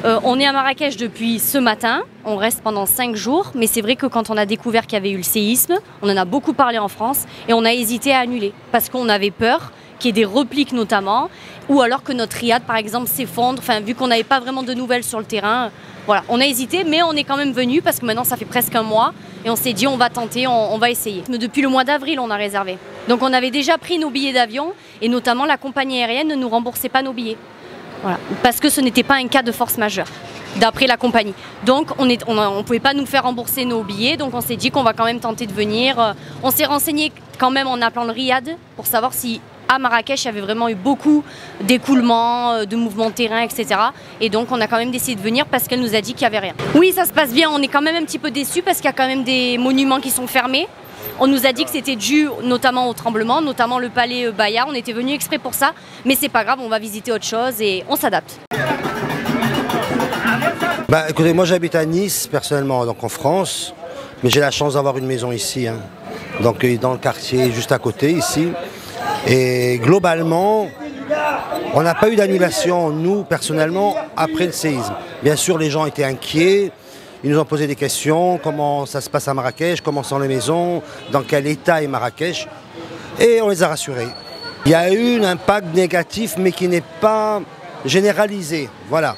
On est à Marrakech depuis ce matin, on reste pendant 5 jours, mais c'est vrai que quand on a découvert qu'il y avait eu le séisme, on en a beaucoup parlé en France et on a hésité à annuler parce qu'on avait peur qu'il y ait des repliques notamment, ou alors que notre riad par exemple s'effondre, enfin vu qu'on n'avait pas vraiment de nouvelles sur le terrain. Voilà, on a hésité, mais on est quand même venu parce que maintenant ça fait presque un mois et on s'est dit on va tenter, on va essayer. Mais depuis le mois d'avril, on a réservé. Donc on avait déjà pris nos billets d'avion et notamment la compagnie aérienne ne nous remboursait pas nos billets. Voilà, parce que ce n'était pas un cas de force majeure, d'après la compagnie. Donc on ne pouvait pas nous faire rembourser nos billets, donc on s'est dit qu'on va quand même tenter de venir. On s'est renseigné quand même en appelant le riad pour savoir si à Marrakech, il y avait vraiment eu beaucoup d'écoulements, de mouvements de terrain, etc. Et donc, on a quand même décidé de venir parce qu'elle nous a dit qu'il n'y avait rien. Oui, ça se passe bien. On est quand même un petit peu déçus parce qu'il y a quand même des monuments qui sont fermés. On nous a dit que c'était dû notamment au tremblement, notamment le palais Bayard. On était venus exprès pour ça. Mais c'est pas grave, on va visiter autre chose et on s'adapte. Bah, écoutez, moi j'habite à Nice, personnellement, donc en France. Mais j'ai la chance d'avoir une maison ici. Donc, dans le quartier, juste à côté, ici. Et globalement, on n'a pas eu d'annulation, nous, personnellement, après le séisme. Bien sûr, les gens étaient inquiets, ils nous ont posé des questions, comment ça se passe à Marrakech, comment sont les maisons, dans quel état est Marrakech, et on les a rassurés. Il y a eu un impact négatif, mais qui n'est pas généralisé, voilà.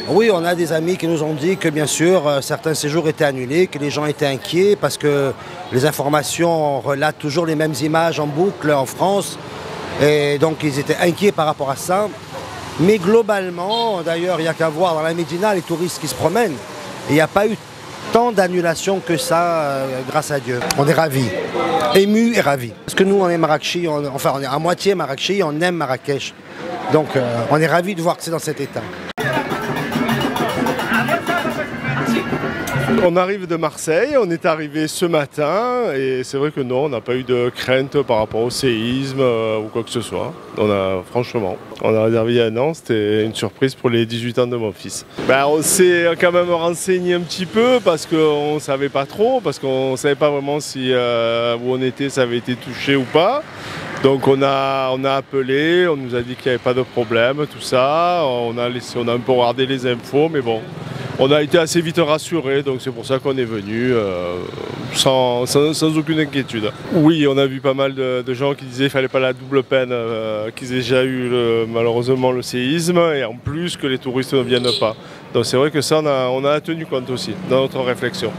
Oui, on a des amis qui nous ont dit que bien sûr certains séjours étaient annulés, que les gens étaient inquiets parce que les informations relatent toujours les mêmes images en boucle en France et donc ils étaient inquiets par rapport à ça. Mais globalement, d'ailleurs, il n'y a qu'à voir dans la Médina les touristes qui se promènent. Il n'y a pas eu tant d'annulations que ça, grâce à Dieu. On est ravis, émus et ravis. Parce que nous, on est Marrakech, enfin on est à moitié Marrakech, on aime Marrakech. Donc on est ravis de voir que c'est dans cet état. On arrive de Marseille, on est arrivé ce matin et c'est vrai que non, on n'a pas eu de crainte par rapport au séisme ou quoi que ce soit. Franchement, on a réservé il y a un an, c'était une surprise pour les 18 ans de mon fils. On s'est quand même renseigné un petit peu parce qu'on ne savait pas trop, parce qu'on ne savait pas vraiment si où on était, ça avait été touché ou pas. Donc on a appelé, on nous a dit qu'il n'y avait pas de problème, tout ça. On a un peu regardé les infos, mais bon. On a été assez vite rassurés, donc c'est pour ça qu'on est venu sans aucune inquiétude. Oui, on a vu pas mal de gens qui disaient qu'il ne fallait pas la double peine, qu'ils aient déjà eu malheureusement le séisme et en plus que les touristes ne viennent pas. Donc c'est vrai que ça, on a tenu compte aussi dans notre réflexion.